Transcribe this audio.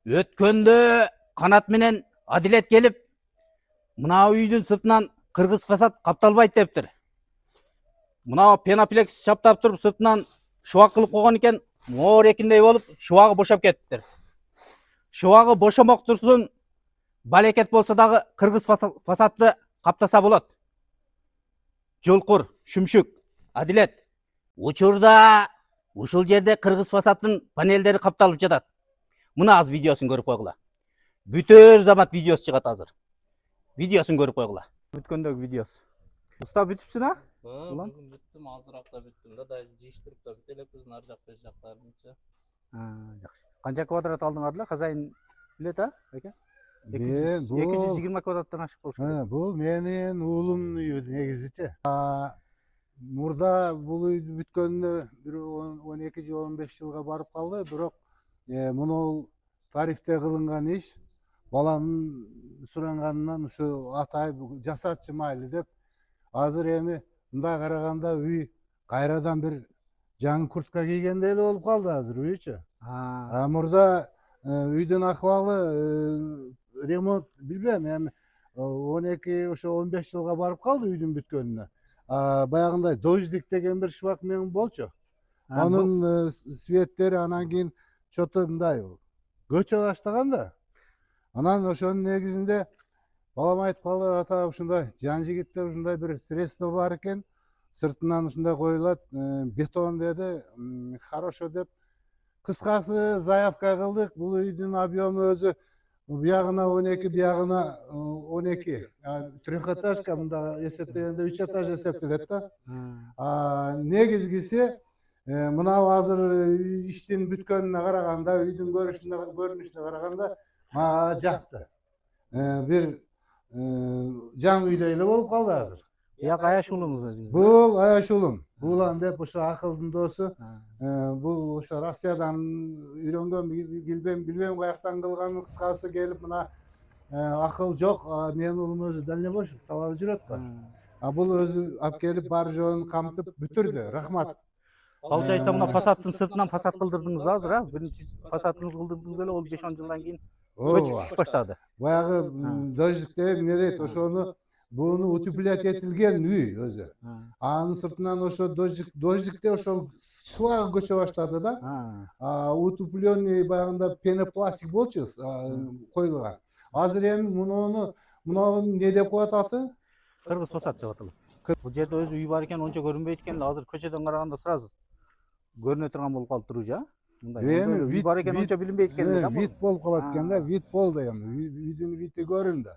Өткөндө канат менен Адилет келип, мына үйдүн сыртынан кыргыз фасад капталбайт дептир. Мына пеноплекс чаптап туруп сыртынан шубак кылып койгон экен, моор экиндей болуп, шубагы бошоп кетиптир. Шубагы бошомок турсун, балекет болсо дагы кыргыз фасадты каптаса болот. Жолкур, Шүмшүк, Адилет, учурда ушул жерде кыргыз фасадтын панелдери капталып жатат. Мына аз видеосун көрүп койгула. Бүтөр замат видеосу чыгат азыр. Видеосун көрүп койгула. Бүткөндөгү видеосу. Уста бүтүпсүң а? Бүгүн бүттүм, азыраак да бүттүм да, даже жыйыштырып да бүт элекпиз, ар жак бер жактарынча. Жакшы. Канча квадрат алдыңар эле? Казайын билет а, эке? Мен 220 квадраттан ашык болуш керек. бул менин уулумдун үйү негизичи. Мурда бул үйдү бүткөнүнө бир 12 жыл 15 жылга барып калды, бирок муну тарифте кылынган иш баламдын суранганынан ушу атай жасатчы майлы деп азыр эми мындай караганда үй кайрадан бир жаңы куртка кийгендей эле болуп калды азыр үйчү. Мурда үйдүн акыбалы ремонт билбейм, эми 12 ошо 15 жылга барып калды үйдүн бүткөнүнө. Баягындай дождик деген бир шыбак менен болчу. Анын светтери анан кийин чото мындай көчө баштаган да. Анан ошонун негизинде балам айтып калды, ата ушундай жан жигитте ушундай бир средство бар экен, сыртынан ушундай коюлат, бетон деди, хорошо деп. Кыскасы заявка кылдык. Бул үйдүн объему өзү биягына 12, биягына 12. Трехэтажка, мында эсептегенде 3 этаж эсептелет да. Негизгиси мына азыр иштин бүткөнүнө караганда, үйдүн көрүнүшүнө караганда мага жакты. Бир жаңы үйдөй эле болуп калды азыр. Бияк аяшуулуңуз өзүңүз. Бул аяшуулум. Булан деп ошо акылдын досу. Бул ошо Россиядан үйрөнгөн, билбейм каяктан кылган, кыскасы келип мына акыл жок, менин уулум өзү дальнобойщик талап жүрөт го. Бул өзү алып келип бар жоон камтып бүтүрдү. Рахмат. Получается, мына фасадтын сыртынан фасад кылдырдыңыз да азыр, а? Биринчи фасадыңызды кылдырдыңыз эле, ол 5-10 жылдан кийин көчүп түшүп баштады. Баягы дождикте эмне дейт, ошону буну утеплять этилген үй өзү. Анын сыртынан ошо дождикте ошол шыбагы көчө баштады да. Утепленный баягында пенопластик болчу коюлган. Азыр эми муну эмне деп коет аты? Кыргыз фасад деп аталат. Бул жерде өзү үй бар экен, ончо көрүнбөйт экен, азыр көчөдөн караганда сразу көрүнө турган болуп калыптыр уже, а? Мындай үй бар экен, ончо билинбейт экен да. Вид болуп калат экен да, вид болду эми. Үйдүн види көрүндү.